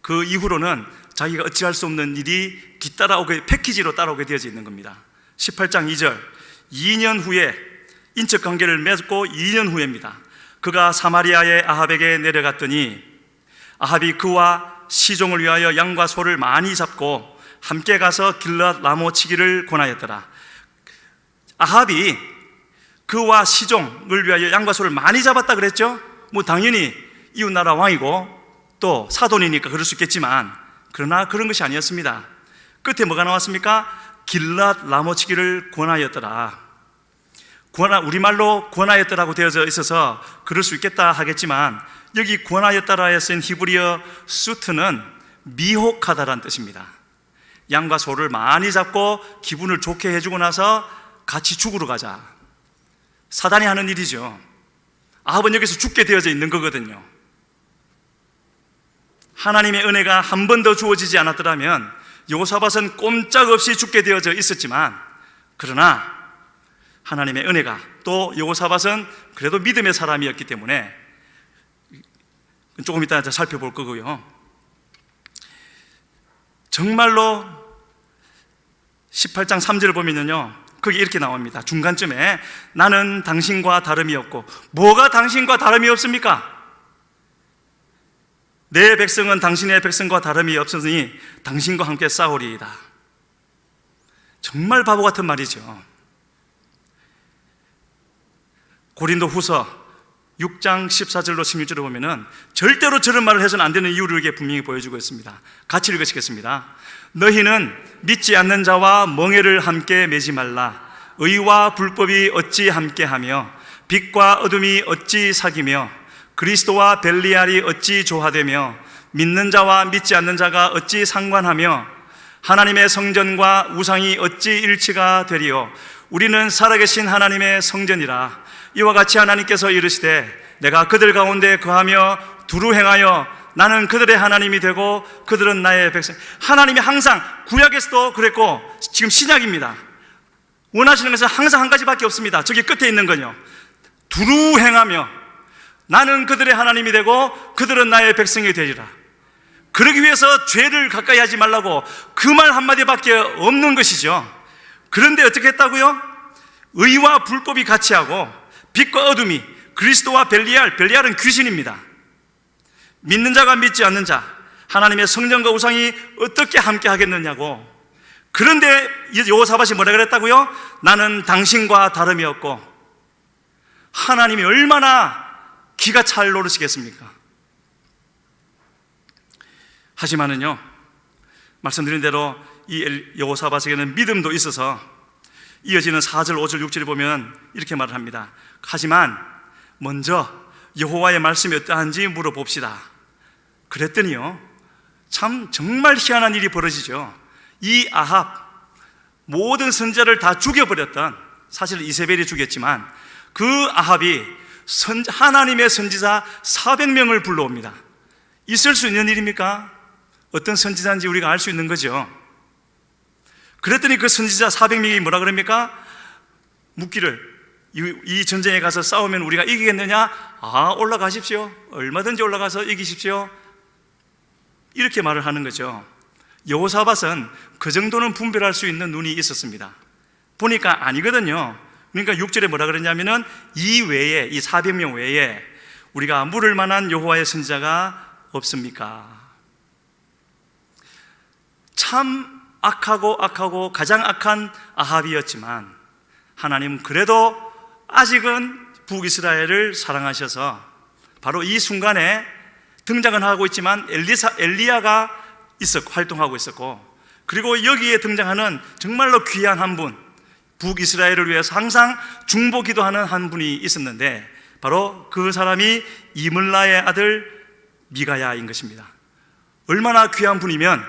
그 이후로는 자기가 어찌할 수 없는 일이 뒤따라오게, 패키지로 따라오게 되어져 있는 겁니다. 18장 2절, 2년 후에 인척관계를 맺고 2년 후입니다. 그가 사마리아의 아합에게 내려갔더니 아합이 그와 시종을 위하여 양과 소를 많이 잡고 함께 가서 길랏 라모치기를 권하였더라. 아합이 그와 시종을 위하여 양과 소를 많이 잡았다 그랬죠? 뭐 당연히 이웃나라 왕이고 또 사돈이니까 그럴 수 있겠지만, 그러나 그런 것이 아니었습니다. 끝에 뭐가 나왔습니까? 길랏 라모치기를 권하였더라. 우리말로 권하였더라고 되어져 있어서 그럴 수 있겠다 하겠지만, 여기 권하였다라에 쓴 히브리어 수트는 미혹하다라는 뜻입니다. 양과 소를 많이 잡고 기분을 좋게 해주고 나서 같이 죽으러 가자. 사단이 하는 일이죠. 아합은 여기서 죽게 되어져 있는 거거든요. 하나님의 은혜가 한 번 더 주어지지 않았더라면 여호사밧은 꼼짝없이 죽게 되어져 있었지만, 그러나 하나님의 은혜가, 또 여호사밧은 그래도 믿음의 사람이었기 때문에 조금 이따 살펴볼 거고요. 정말로 18장 3절을 보면요, 거기 이렇게 나옵니다. 중간쯤에 나는 당신과 다름이 없고. 뭐가 당신과 다름이 없습니까? 내 백성은 당신의 백성과 다름이 없으니 당신과 함께 싸우리이다. 정말 바보 같은 말이죠. 고린도 후서 6장 14절로 16절을 보면은 절대로 저런 말을 해서는 안 되는 이유를 이렇게 분명히 보여주고 있습니다. 같이 읽으시겠습니다. 너희는 믿지 않는 자와 멍에를 함께 매지 말라. 의와 불법이 어찌 함께하며 빛과 어둠이 어찌 사귀며 그리스도와 벨리알이 어찌 조화되며 믿는 자와 믿지 않는 자가 어찌 상관하며 하나님의 성전과 우상이 어찌 일치가 되리요. 우리는 살아계신 하나님의 성전이라. 이와 같이 하나님께서 이르시되 내가 그들 가운데 거하며 두루 행하여 나는 그들의 하나님이 되고 그들은 나의 백성. 하나님이 항상 구약에서도 그랬고 지금 신약입니다. 원하시는 것은 항상 한 가지밖에 없습니다. 저기 끝에 있는 거요. 두루 행하며 나는 그들의 하나님이 되고 그들은 나의 백성이 되리라. 그러기 위해서 죄를 가까이 하지 말라고 그 말 한마디밖에 없는 것이죠. 그런데 어떻게 했다고요? 의와 불법이 같이 하고 빛과 어둠이 그리스도와 벨리알은 귀신입니다. 믿는 자가 믿지 않는 자, 하나님의 성전과 우상이 어떻게 함께 하겠느냐고. 그런데 여호사밧이 뭐라 그랬다고요? 나는 당신과 다름이 없고. 하나님이 얼마나 기가 찰 노릇이겠습니까? 하지만은요, 말씀드린 대로 이 여호사밧에게는 믿음도 있어서 이어지는 4절, 5절, 6절을 보면 이렇게 말을 합니다. 하지만 먼저 여호와의 말씀이 어떠한지 물어봅시다. 그랬더니요, 참 정말 희한한 일이 벌어지죠. 이 아합, 모든 선지자를 다 죽여버렸던, 사실 이세벨이 죽였지만 그 아합이 하나님의 선지자 400명을 불러옵니다. 있을 수 있는 일입니까? 어떤 선지자인지 우리가 알 수 있는 거죠. 그랬더니 그 선지자 400명이 뭐라 그럽니까? 묻기를, 이 전쟁에 가서 싸우면 우리가 이기겠느냐? 올라가십시오. 얼마든지 올라가서 이기십시오. 이렇게 말을 하는 거죠. 여호사밧은 그 정도는 분별할 수 있는 눈이 있었습니다. 보니까 아니거든요. 그러니까 6절에 뭐라 그러냐면은 이 400명 외에 우리가 물을 만한 여호와의 선지자가 없습니까? 참 악하고 가장 악한 아합이었지만 하나님은 그래도 아직은 북이스라엘을 사랑하셔서 바로 이 순간에 등장은 하고 있지만 엘리야가 활동하고 있었고, 그리고 여기에 등장하는 정말로 귀한 한 분, 북이스라엘을 위해서 항상 중보 기도하는 한 분이 있었는데 바로 그 사람이 이물라의 아들 미가야인 것입니다. 얼마나 귀한 분이면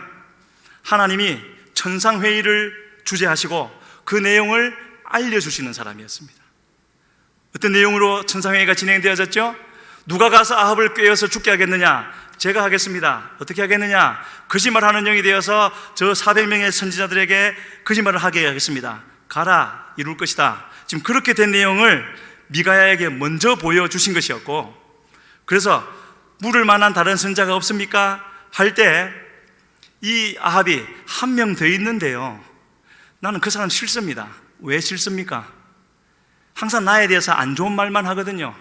하나님이 천상회의를 주재하시고 그 내용을 알려주시는 사람이었습니다. 어떤 내용으로 천상회의가 진행되어졌죠? 누가 가서 아합을 꾀어서 죽게 하겠느냐? 제가 하겠습니다. 어떻게 하겠느냐? 거짓말하는 영이 되어서 저 400명의 선지자들에게 거짓말을 하게 하겠습니다. 가라, 이룰 것이다. 지금 그렇게 된 내용을 미가야에게 먼저 보여주신 것이었고, 그래서 물을 만한 다른 선지자가 없습니까? 할 때 이 아합이 한 명 더 있는데요, 나는 그 사람 싫습니다. 왜 싫습니까? 항상 나에 대해서 안 좋은 말만 하거든요.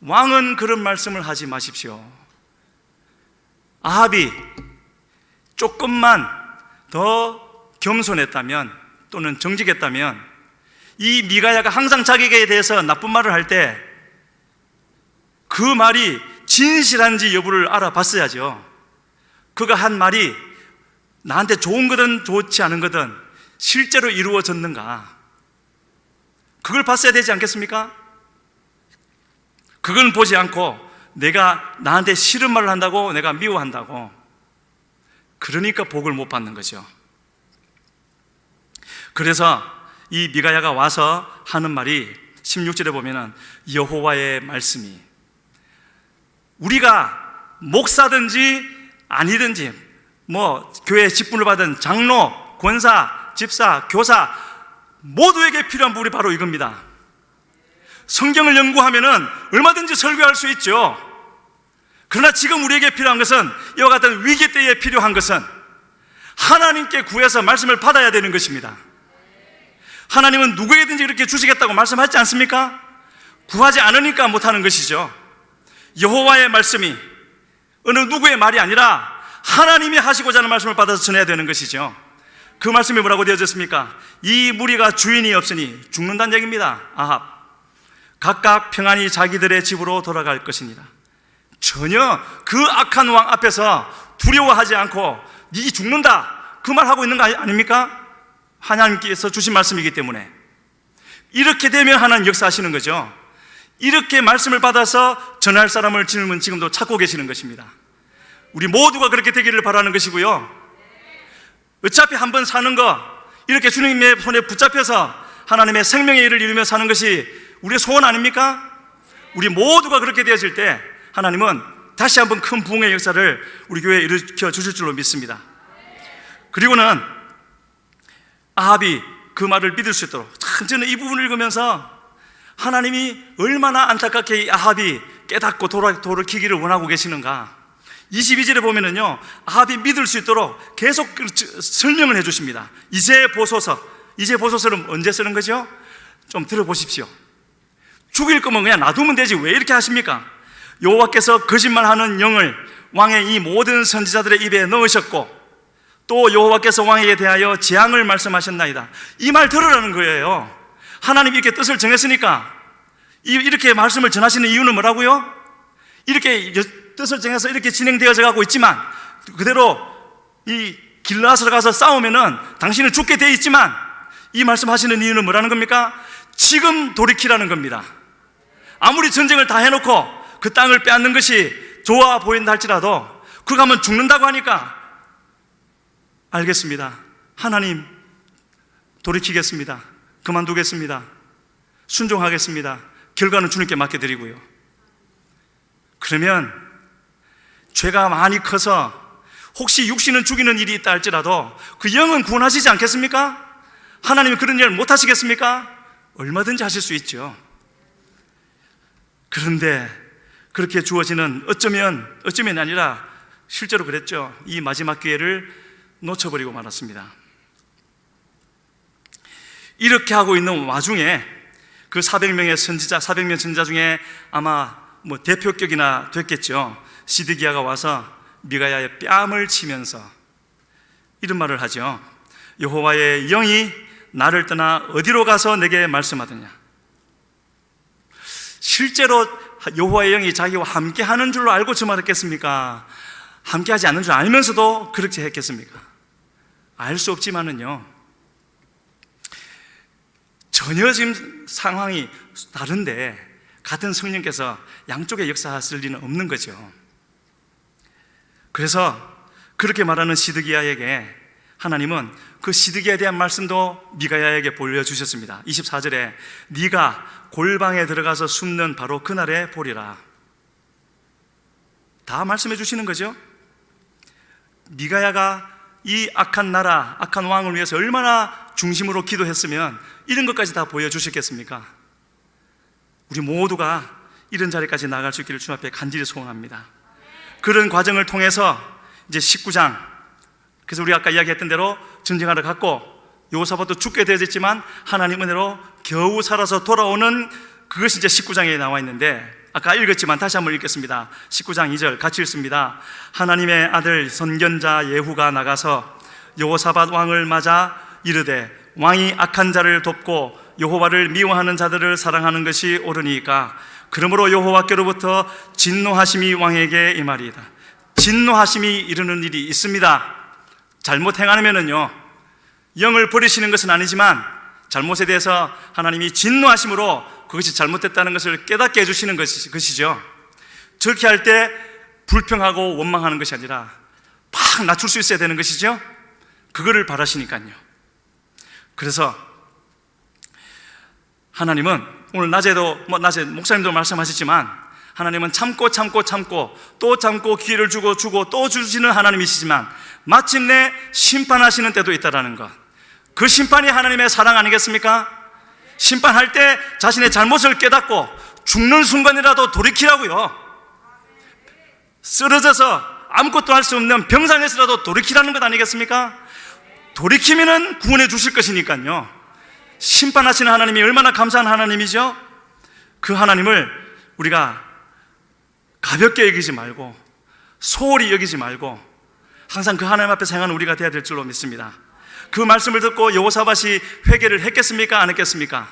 왕은 그런 말씀을 하지 마십시오. 아합이 조금만 더 겸손했다면 또는 정직했다면 이 미가야가 항상 자기에 대해서 나쁜 말을 할 때 그 말이 진실한지 여부를 알아봤어야죠. 그가 한 말이 나한테 좋은 거든 좋지 않은 거든 실제로 이루어졌는가, 그걸 봤어야 되지 않겠습니까? 그건 보지 않고 내가 나한테 싫은 말을 한다고 내가 미워한다고, 그러니까 복을 못 받는 거죠. 그래서 이 미가야가 와서 하는 말이 16절에 보면은 여호와의 말씀이, 우리가 목사든지 아니든지 교회 직분을 받은 장로, 권사, 집사, 교사 모두에게 필요한 부분이 바로 이겁니다. 성경을 연구하면은 얼마든지 설교할 수 있죠. 그러나 지금 우리에게 필요한 것은, 이와 같은 위기 때에 필요한 것은 하나님께 구해서 말씀을 받아야 되는 것입니다. 하나님은 누구에게든지 이렇게 주시겠다고 말씀하지 않습니까? 구하지 않으니까 못하는 것이죠. 여호와의 말씀이 어느 누구의 말이 아니라 하나님이 하시고자 하는 말씀을 받아서 전해야 되는 것이죠. 그 말씀이 뭐라고 되어졌습니까? 이 무리가 주인이 없으니 죽는다는 얘기입니다. 아합, 각각 평안히 자기들의 집으로 돌아갈 것입니다. 전혀 그 악한 왕 앞에서 두려워하지 않고 네 죽는다 그 말 하고 있는 거 아닙니까? 하나님께서 주신 말씀이기 때문에. 이렇게 되면 하나님 역사하시는 거죠. 이렇게 말씀을 받아서 전할 사람을 지금도 찾고 계시는 것입니다. 우리 모두가 그렇게 되기를 바라는 것이고요. 어차피 한번 사는 거 이렇게 주님의 손에 붙잡혀서 하나님의 생명의 일을 이루며 사는 것이 우리의 소원 아닙니까? 우리 모두가 그렇게 되어질 때 하나님은 다시 한번 큰 부흥의 역사를 우리 교회에 일으켜 주실 줄로 믿습니다. 그리고는 아합이 그 말을 믿을 수 있도록, 참 저는 이 부분을 읽으면서 하나님이 얼마나 안타깝게 이 아합이 깨닫고 돌이키기를 원하고 계시는가. 22절에 보면은요, 아합이 믿을 수 있도록 계속 설명을 해 주십니다. 이제 보소서. 이제 보소서는 언제 쓰는 거죠? 좀 들어보십시오. 죽일 거면 그냥 놔두면 되지 왜 이렇게 하십니까? 여호와께서 거짓말하는 영을 왕의 이 모든 선지자들의 입에 넣으셨고 또 여호와께서 왕에게 대하여 재앙을 말씀하셨나이다. 이 말 들으라는 거예요. 하나님이 이렇게 뜻을 정했으니까 이렇게 말씀을 전하시는 이유는 뭐라고요? 이렇게 뜻을 정해서 이렇게 진행되어져 가고 있지만 그대로 이 길라앗으로 가서 싸우면은 당신은 죽게 돼 있지만 이 말씀하시는 이유는 뭐라는 겁니까? 지금 돌이키라는 겁니다. 아무리 전쟁을 다 해놓고 그 땅을 빼앗는 것이 좋아 보인다 할지라도 그거 가면 죽는다고 하니까 알겠습니다. 하나님 돌이키겠습니다. 그만두겠습니다. 순종하겠습니다. 결과는 주님께 맡겨드리고요. 그러면 죄가 많이 커서 혹시 육신은 죽이는 일이 있다 할지라도 그 영은 구원하시지 않겠습니까? 하나님이 그런 일을 못하시겠습니까? 얼마든지 하실 수 있죠. 그런데 그렇게 주어지는 어쩌면 아니라 실제로 그랬죠. 이 마지막 기회를 놓쳐버리고 말았습니다. 이렇게 하고 있는 와중에 그 400명 선지자 중에 아마 대표격이나 됐겠죠. 시드기야가 와서 미가야의 뺨을 치면서 이런 말을 하죠. 여호와의 영이 나를 떠나 어디로 가서 내게 말씀하더냐. 실제로 여호와의 영이 자기와 함께 하는 줄로 알고 저 말했겠습니까? 함께 하지 않는 줄 알면서도 그렇게 했겠습니까? 알 수 없지만은요, 전혀 지금 상황이 다른데 같은 성령께서 양쪽에 역사하실 리는 없는 거죠. 그래서 그렇게 말하는 시드기야에게 하나님은 그 시드기야에 대한 말씀도 미가야에게 보여주셨습니다. 24절에 네가 골방에 들어가서 숨는 바로 그날에 보리라. 다 말씀해 주시는 거죠. 미가야가 이 악한 나라, 악한 왕을 위해서 얼마나 중심으로 기도했으면 이런 것까지 다 보여주셨겠습니까? 우리 모두가 이런 자리까지 나갈 수 있기를 주님 앞에 간절히 소원합니다. 그런 과정을 통해서 이제 19장, 그래서 우리가 아까 이야기했던 대로 전쟁하러 갔고 여호사밧도 죽게 되었지만 하나님 은혜로 겨우 살아서 돌아오는 그것이 이제 19장에 나와 있는데 아까 읽었지만 다시 한번 읽겠습니다. 19장 2절 같이 읽습니다. 하나님의 아들 선견자 예후가 나가서 여호사밧 왕을 맞아 이르되 왕이 악한 자를 돕고 여호와를 미워하는 자들을 사랑하는 것이 옳으니까 그러므로 여호와께로부터 진노하심이 왕에게 임하리이다. 진노하심이 이르는 일이 있습니다. 잘못 행하면은요, 영을 버리시는 것은 아니지만 잘못에 대해서 하나님이 진노하심으로 그것이 잘못됐다는 것을 깨닫게 해주시는 것이죠. 저렇게 할 때 불평하고 원망하는 것이 아니라 팍 낮출 수 있어야 되는 것이죠. 그거를 바라시니까요. 그래서 하나님은 오늘 낮에도 목사님도 말씀하셨지만 하나님은 참고 또 참고 기회를 주고 또 주시는 하나님이시지만 마침내 심판하시는 때도 있다라는 것, 그 심판이 하나님의 사랑 아니겠습니까? 심판할 때 자신의 잘못을 깨닫고 죽는 순간이라도 돌이키라고요. 쓰러져서 아무것도 할 수 없는 병상에서라도 돌이키라는 것 아니겠습니까? 돌이키면은 구원해 주실 것이니까요. 심판하시는 하나님이 얼마나 감사한 하나님이죠? 그 하나님을 우리가 가볍게 여기지 말고 소홀히 여기지 말고 항상 그 하나님 앞에 행하는 우리가 되어야 될 줄로 믿습니다. 그 말씀을 듣고 여호사밧이 회개를 했겠습니까? 안 했겠습니까?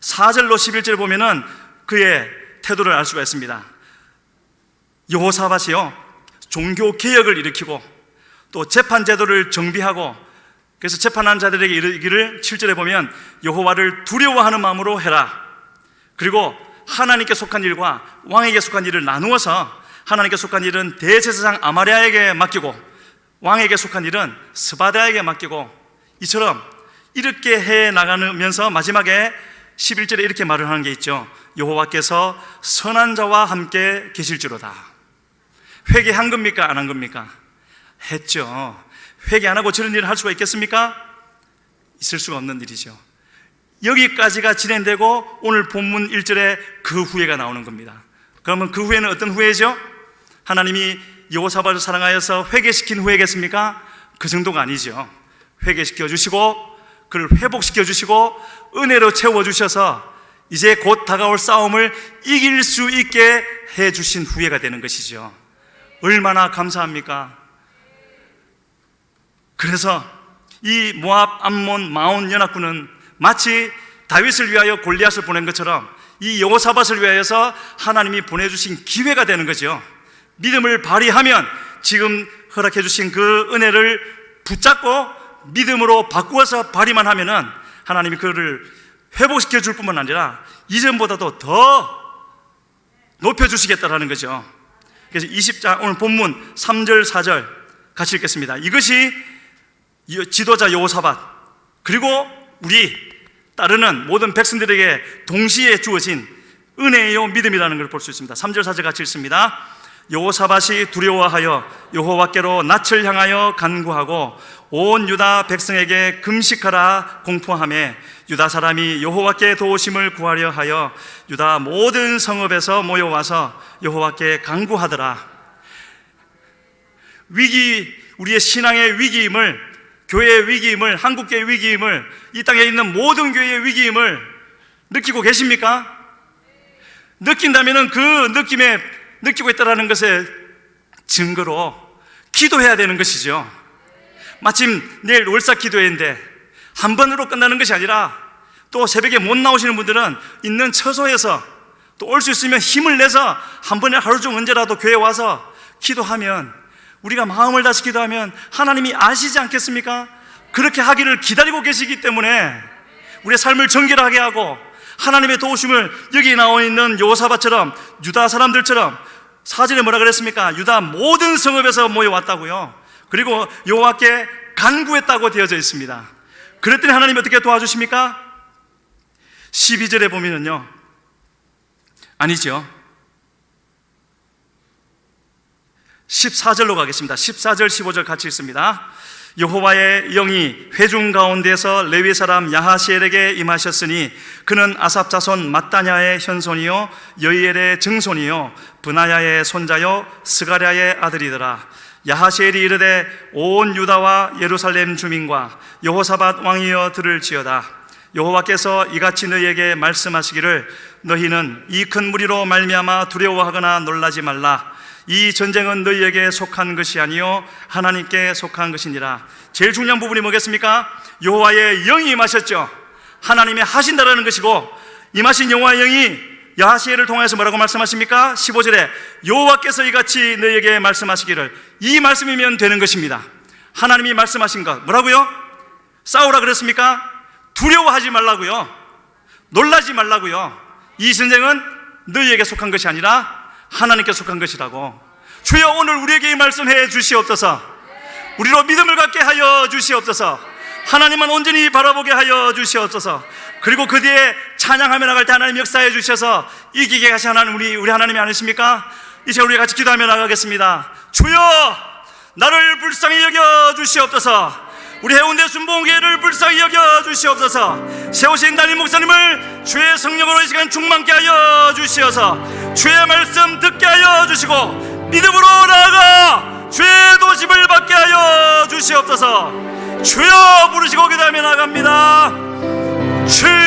4절로 11절 보면은 그의 태도를 알 수가 있습니다. 여호사밧이요, 종교 개혁을 일으키고 또 재판 제도를 정비하고, 그래서 재판하는 자들에게 이르기를 7절에 보면 여호와를 두려워하는 마음으로 해라. 그리고 하나님께 속한 일과 왕에게 속한 일을 나누어서 하나님께 속한 일은 대제사장 아마랴에게 맡기고 왕에게 속한 일은 스바다에게 맡기고, 이처럼 이렇게 해 나가면서 마지막에 11절에 이렇게 말을 하는 게 있죠. 여호와께서 선한 자와 함께 계실지로다. 회개한 겁니까? 안 한 겁니까? 했죠. 회개 안 하고 저런 일을 할 수가 있겠습니까? 있을 수가 없는 일이죠. 여기까지가 진행되고 오늘 본문 1절에 그 후회가 나오는 겁니다. 그러면 그 후회는 어떤 후회죠? 하나님이 여호사밧을 사랑하여서 회개시킨 후회겠습니까? 그 정도가 아니죠. 회개시켜 주시고 그를 회복시켜 주시고 은혜로 채워 주셔서 이제 곧 다가올 싸움을 이길 수 있게 해 주신 후회가 되는 것이죠. 얼마나 감사합니까? 그래서 이 모압, 암몬, 마온 연합군은 마치 다윗을 위하여 골리앗을 보낸 것처럼 이 여호사밧을 위하여서 하나님이 보내주신 기회가 되는 거죠. 믿음을 발휘하면 지금 허락해 주신 그 은혜를 붙잡고 믿음으로 바꾸어서 발휘만 하면은 하나님이 그를 회복시켜 줄 뿐만 아니라 이전보다도 더 높여주시겠다라는 거죠. 그래서 20장 오늘 본문 3절 4절 같이 읽겠습니다. 이것이 지도자 여호사밧 그리고 우리 따르는 모든 백성들에게 동시에 주어진 은혜요 믿음이라는 걸 볼 수 있습니다. 3절 4절 같이 읽습니다. 여호사밧이 두려워하여 여호와께로 낯을 향하여 간구하고 온 유다 백성에게 금식하라 공포하며 유다 사람이 여호와께 도우심을 구하려 하여 유다 모든 성읍에서 모여와서 여호와께 간구하더라. 위기, 우리의 신앙의 위기임을, 교회의 위기임을, 한국교회의 위기임을, 이 땅에 있는 모든 교회의 위기임을 느끼고 계십니까? 느낀다면 그 느낌에 느끼고 있다는 것의 증거로 기도해야 되는 것이죠. 마침 내일 월삭 기도회인데 한 번으로 끝나는 것이 아니라 또 새벽에 못 나오시는 분들은 있는 처소에서 또 올 수 있으면 힘을 내서 한 번에 하루 중 언제라도 교회 와서 기도하면, 우리가 마음을 다시 기도하면 하나님이 아시지 않겠습니까? 그렇게 하기를 기다리고 계시기 때문에 우리의 삶을 정결하게 하고 하나님의 도우심을, 여기 나와 있는 여호사밧처럼 유다 사람들처럼 4절에 뭐라 그랬습니까? 유다 모든 성읍에서 모여왔다고요. 그리고 여호와께 간구했다고 되어져 있습니다. 그랬더니 하나님이 어떻게 도와주십니까? 12절에 보면은요, 아니죠, 14절로 가겠습니다. 14절 15절 같이 읽습니다. 여호와의 영이 회중 가운데서 레위 사람 야하시엘에게 임하셨으니 그는 아삽 자손 mat단야의 현손이요 여이엘의 증손이요 브나야의 손자요 스가랴의 아들이더라. 야하시엘이 이르되 온 유다와 예루살렘 주민과 여호사밧 왕이여 들을지어다. 여호와께서 이같이 너희에게 말씀하시기를 너희는 이 큰 무리로 말미암아 두려워하거나 놀라지 말라. 이 전쟁은 너희에게 속한 것이 아니요 하나님께 속한 것이니라. 제일 중요한 부분이 뭐겠습니까? 여호와의 영이 임하셨죠. 하나님이 하신다라는 것이고, 임하신 여호와의 영이 야하시엘을 통해서 뭐라고 말씀하십니까? 15절에 여호와께서 이같이 너희에게 말씀하시기를, 이 말씀이면 되는 것입니다. 하나님이 말씀하신 것 뭐라고요? 싸우라 그랬습니까? 두려워하지 말라고요. 놀라지 말라고요. 이 전쟁은 너희에게 속한 것이 아니라 하나님께 속한 것이라고. 주여 오늘 우리에게 이 말씀해 주시옵소서. 우리로 믿음을 갖게 하여 주시옵소서. 하나님만 온전히 바라보게 하여 주시옵소서. 그리고 그 뒤에 찬양하며 나갈 때 하나님 역사해 주셔서 이기게 하신 하나님, 우리 하나님이 아니십니까? 이제 우리 같이 기도하며 나가겠습니다. 주여 나를 불쌍히 여겨 주시옵소서. 우리 해운대 순복음교회를 불쌍히 여겨 주시옵소서. 세우신 담임 목사님을 주의 성령으로 이 시간 충만케 하여 주시어서 주의 말씀 듣게 하여 주시고 믿음으로 나아가 주의 도심을 받게 하여 주시옵소서. 주여 부르시고 기도하며 나갑니다. 주여